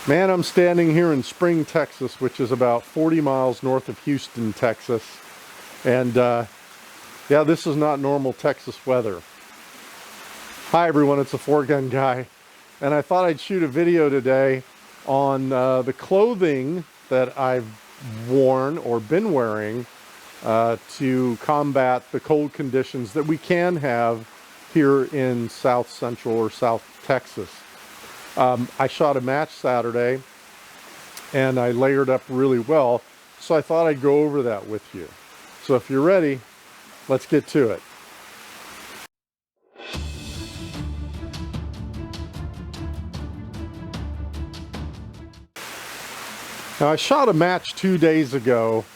Man, I'm standing here in Spring, Texas, which is about 40 miles north of Houston, Texas. And yeah, this is not normal Texas weather. Hi everyone, it's the Four Gun Guy. And I thought I'd shoot a video today on the clothing that I've worn or been wearing to combat the cold conditions that we can have here in South Central or South Texas. I shot a match Saturday and I layered up really well, so I thought I'd go over that with you. So if you're ready, let's get to it. Now I shot a match 2 days ago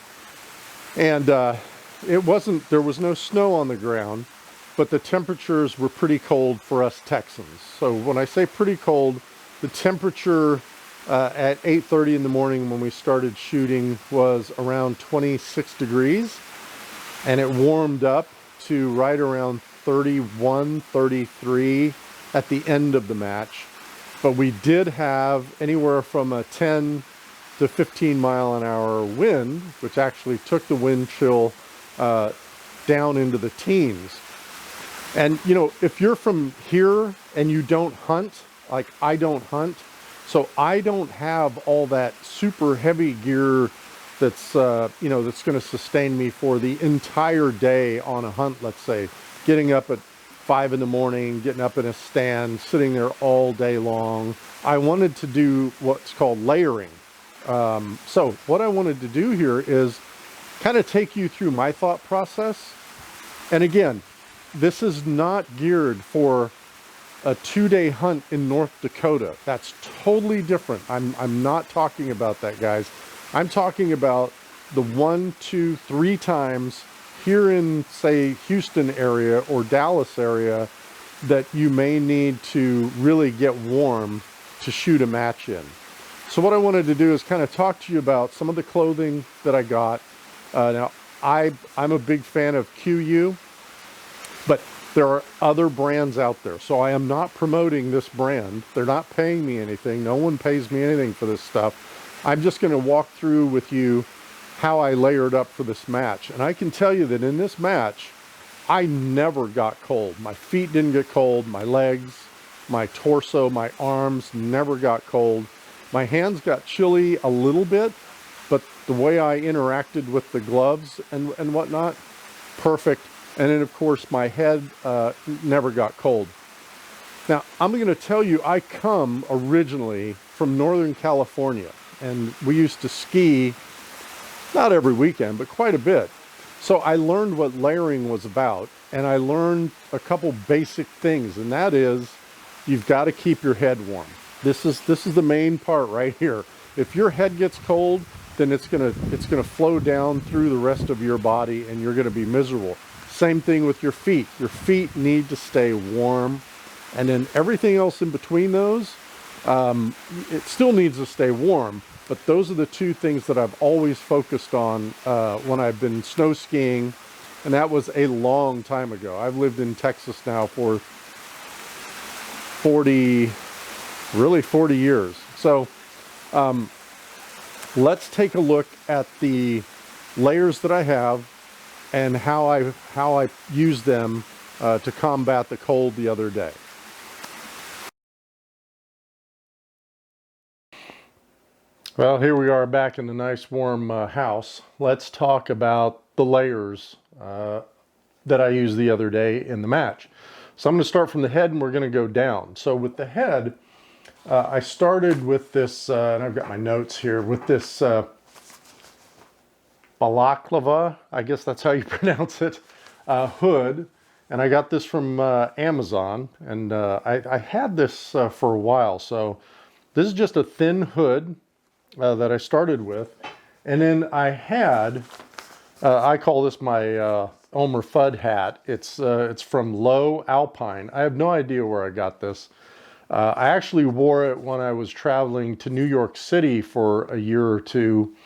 and there was no snow on the ground, but the temperatures were pretty cold for us Texans. So when I say pretty cold, the temperature at 8:30 in the morning when we started shooting was around 26 degrees, and it warmed up to right around 31, 33 at the end of the match. But we did have anywhere from a 10 to 15 mile an hour wind, which actually took the wind chill down into the teens. And you know, if you're from here and you don't hunt, like I don't hunt, so I don't have all that super heavy gear that's that's going to sustain me for the entire day on a hunt. Let's say getting up at 5 in the morning, getting up in a stand, sitting there all day long. I wanted to do what's called layering. So what I wanted to do here is kind of take you through my thought process. And again, this is not geared for a 2-day hunt in North Dakota. That's totally different. I'm not talking about that, guys. I'm talking about the 1, 2, 3 times here in, say, Houston area or Dallas area that you may need to really get warm to shoot a match in. So what I wanted to do is kind of talk to you about some of the clothing that I got. Now, I'm a big fan of QU, but there are other brands out there. So I am not promoting this brand. They're not paying me anything. No one pays me anything for this stuff. I'm just going to walk through with you how I layered up for this match. And I can tell you that in this match, I never got cold. My feet didn't get cold. My legs, my torso, my arms never got cold. My hands got chilly a little bit, but the way I interacted with the gloves and whatnot, perfect. And then of course my head never got cold. Now I'm going to tell you, I come originally from Northern California, and we used to ski, not every weekend, but quite a bit. So I learned what layering was about, and I learned a couple basic things, and that is you've got to keep your head warm. This is the main part right here. If your head gets cold, then it's gonna flow down through the rest of your body and you're gonna be miserable. Same thing with your feet. Your feet need to stay warm, and then everything else in between those, it still needs to stay warm, but those are the two things that I've always focused on when I've been snow skiing, and that was a long time ago. I've lived in Texas now for 40 years. So let's take a look at the layers that I have and how I use them to combat the cold the other day. Well, here we are back in the nice warm house. Let's talk about the layers that I used the other day in the match. So I'm going to start from the head and we're going to go down. So with the head, I started with this, and I've got my notes here, with this balaclava, I guess that's how you pronounce it, hood. And I got this from Amazon, and I had this for a while. So this is just a thin hood that I started with. And then I had, I call this my Elmer Fudd hat. It's from Low Alpine. I have no idea where I got this. I actually wore it when I was traveling to New York City for a year or two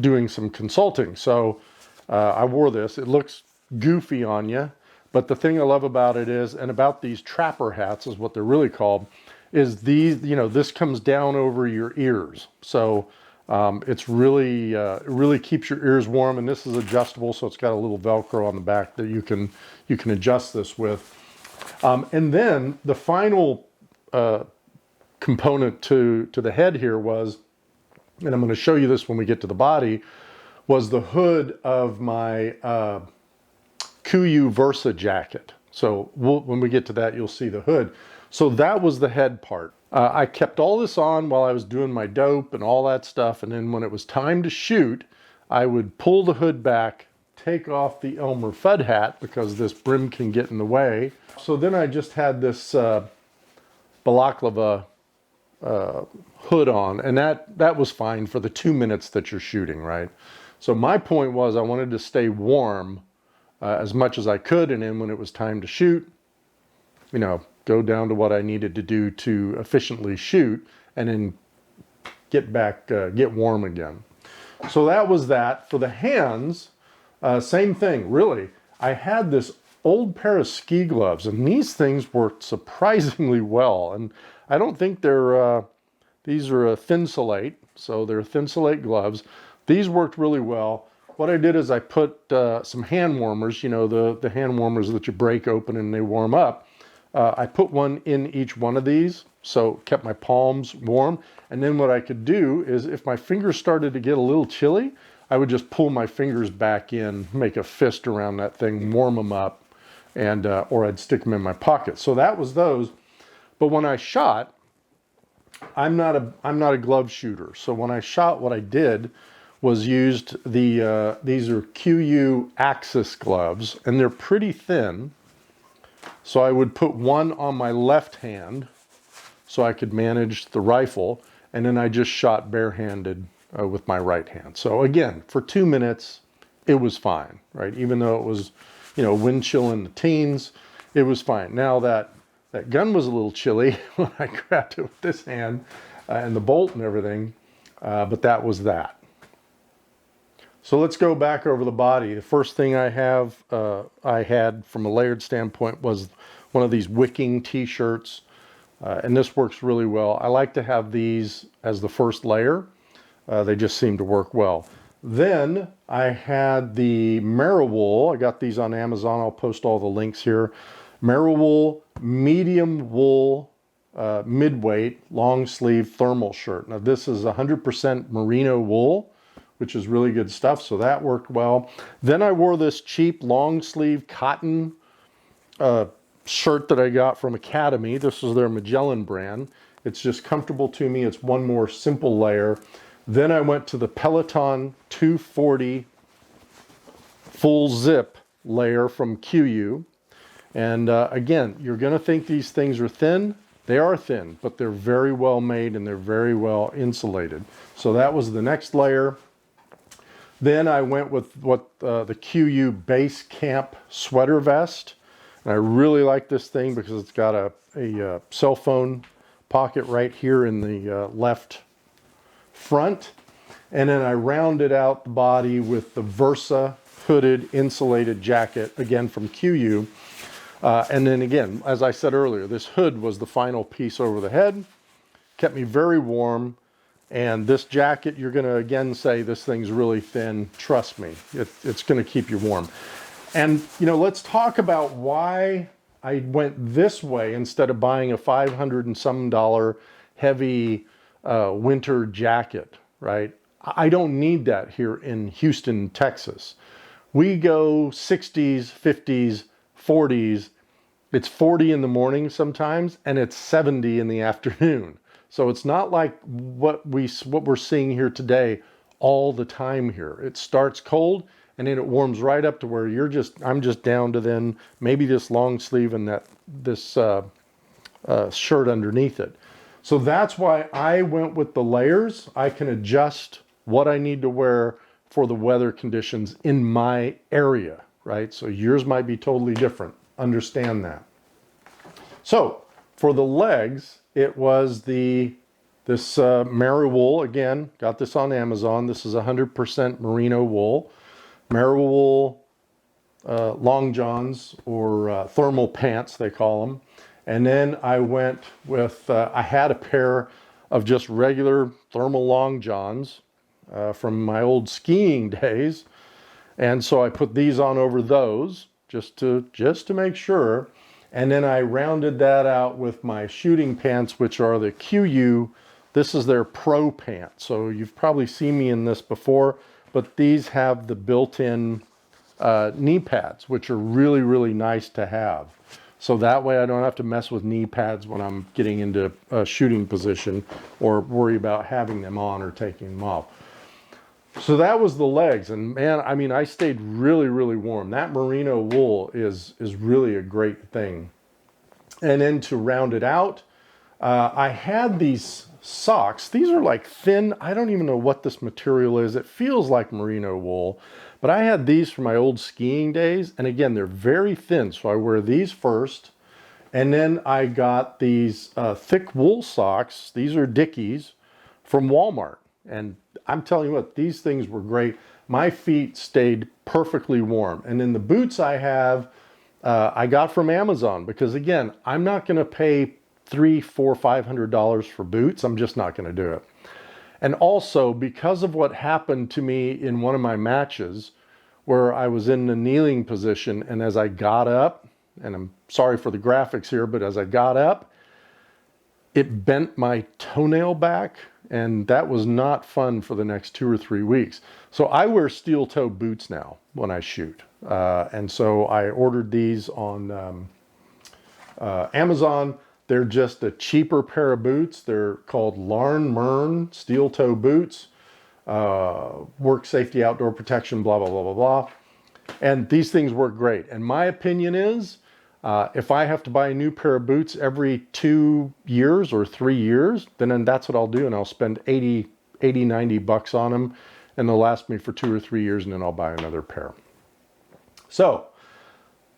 doing some consulting. So I wore this. It looks goofy on you, but the thing I love about it is, and about these trapper hats is what they're really called, is these, this comes down over your ears. So it's really, really keeps your ears warm, and this is adjustable, so it's got a little Velcro on the back that you can adjust this with. And then the final component to the head here was, and I'm going to show you this when we get to the body, was the hood of my KUIU Versa jacket. So when we get to that, you'll see the hood. So that was the head part. I kept all this on while I was doing my dope and all that stuff, and then when it was time to shoot, I would pull the hood back, take off the Elmer Fudd hat because this brim can get in the way. So then I just had this balaclava hood on, and that was fine for the 2 minutes that you're shooting, right? So my point was I wanted to stay warm as much as I could, and then when it was time to shoot, go down to what I needed to do to efficiently shoot, and then get back, get warm again. So that was that. For the hands, same thing, really. I had this old pair of ski gloves, and these things worked surprisingly well. And I don't think these are a Thinsulate, so they're Thinsulate gloves. These worked really well. What I did is I put some hand warmers, the hand warmers that you break open and they warm up. I put one in each one of these, so kept my palms warm. And then what I could do is if my fingers started to get a little chilly, I would just pull my fingers back in, make a fist around that thing, warm them up, and or I'd stick them in my pocket. So that was those. But when I shot, I'm not a glove shooter. So when I shot, what I did was used these are KUIU Axis gloves, and they're pretty thin. So I would put one on my left hand so I could manage the rifle, and then I just shot barehanded with my right hand. So again, for 2 minutes, it was fine, right? Even though it was, wind chill in the teens, it was fine. Now that gun was a little chilly when I grabbed it with this hand and the bolt and everything, but that was that. So let's go back over the body. The first thing I had from a layered standpoint was one of these wicking t-shirts, and this works really well. I like to have these as the first layer. They just seem to work well. Then I had the Marawool. I got these on Amazon. I'll post all the links here. Marawool medium wool midweight long sleeve thermal shirt. Now this is 100% merino wool, which is really good stuff, so that worked well. Then I wore this cheap long sleeve cotton shirt that I got from Academy. This is their Magellan brand. It's just comfortable to me. It's one more simple layer. Then I went to the Peloton 240 full zip layer from KUIU. And again, you're gonna think these things are thin. They are thin, but they're very well made and they're very well insulated. So that was the next layer. Then I went with the KUIU Base Camp sweater vest. And I really like this thing because it's got a cell phone pocket right here in the left front. And then I rounded out the body with the Versa hooded insulated jacket, again from KUIU. And then again, as I said earlier, this hood was the final piece over the head, kept me very warm. And this jacket, you're going to again say this thing's really thin. Trust me, it's going to keep you warm. And let's talk about why I went this way instead of buying a $500 and some heavy winter jacket, right? I don't need that here in Houston, Texas. We go 60s, 50s, 40s. It's 40 in the morning sometimes, and it's 70 in the afternoon. So it's not like what we're seeing here today all the time here. It starts cold and then it warms right up to where I'm just down to then maybe this long sleeve and this shirt underneath it. So that's why I went with the layers. I can adjust what I need to wear for the weather conditions in my area, right? So yours might be totally different. Understand that. So for the legs, it was this Marawool. Again, got this on Amazon. This is 100% merino wool. Marawool long johns, or thermal pants they call them. And then I went with, I had a pair of just regular thermal long johns from my old skiing days. And so I put these on over those just to make sure. And then I rounded that out with my shooting pants, which are the QU. This is their Pro pants. So you've probably seen me in this before, but these have the built-in knee pads, which are really, really nice to have. So that way I don't have to mess with knee pads when I'm getting into a shooting position or worry about having them on or taking them off. So that was the legs, and man, I mean, I stayed really, really warm. That merino wool is really a great thing. And then to round it out, I had these socks. These are like thin, I don't even know what this material is. It feels like merino wool, but I had these from my old skiing days. And again, they're very thin. So I wear these first. And then I got these thick wool socks. These are Dickies from Walmart. And I'm telling you what, these things were great. My feet stayed perfectly warm. And then the boots I have, I got from Amazon because again, I'm not going to pay $300, $400, $500 for boots. I'm just not going to do it. And also because of what happened to me in one of my matches where I was in the kneeling position, and as I got up, and I'm sorry for the graphics here, but as I got up, it bent my toenail back, and that was not fun for the next 2 or 3 weeks. So I wear steel toe boots now when I shoot. And so I ordered these on Amazon. They're just a cheaper pair of boots. They're called Larn Mern steel toe boots. Work safety, outdoor protection, blah, blah, blah, blah, blah. And these things work great. And my opinion is, if I have to buy a new pair of boots every 2 years or 3 years, then that's what I'll do. And I'll spend 80, 90 bucks on them, and they'll last me for 2 or 3 years, and then I'll buy another pair. So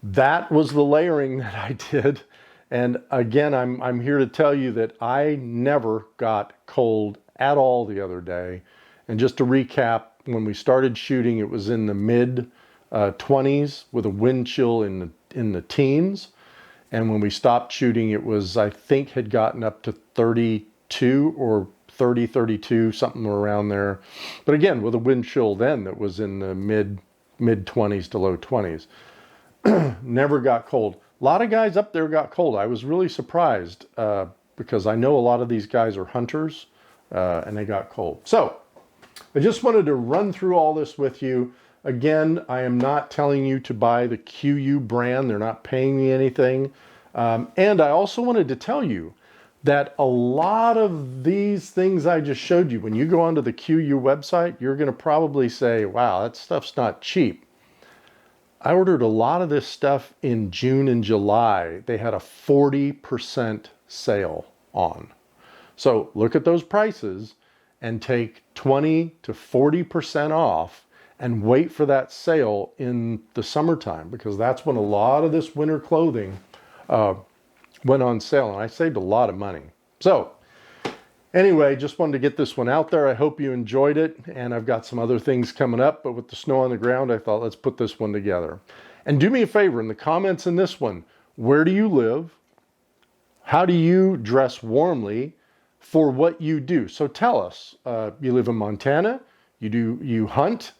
that was the layering that I did. And again, I'm here to tell you that I never got cold at all the other day. And just to recap, when we started shooting, it was in the mid 20s with a wind chill in the teens. And when we stopped shooting, it was, I think, had gotten up to 32 or 30, 32, something around there. But again, with a wind chill then that was in the mid 20s to low 20s. Never got cold. A lot of guys up there got cold. I was really surprised because I know a lot of these guys are hunters and they got cold. So I just wanted to run through all this with you. Again, I am not telling you to buy the QU brand. They're not paying me anything. And I also wanted to tell you that a lot of these things I just showed you, when you go onto the QU website, you're going to probably say, wow, that stuff's not cheap. I ordered a lot of this stuff in June and July. They had a 40% sale on. So look at those prices and take 20 to 40% off and wait for that sale in the summertime, because that's when a lot of this winter clothing went on sale, and I saved a lot of money. So anyway, just wanted to get this one out there. I hope you enjoyed it, and I've got some other things coming up, but with the snow on the ground, I thought let's put this one together. And do me a favor, in the comments in this one, where do you live? How do you dress warmly for what you do? So tell us, you live in Montana, you hunt,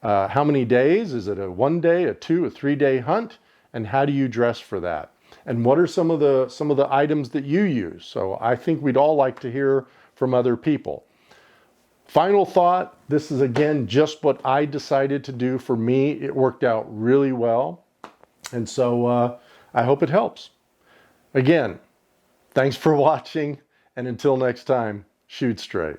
how many days? Is it a 1 day, a 2, a 3 day hunt? And how do you dress for that? And what are some of the items that you use? So I think we'd all like to hear from other people. Final thought, this is again just what I decided to do for me. It worked out really well. And so I hope it helps. Again, thanks for watching, and until next time, shoot straight.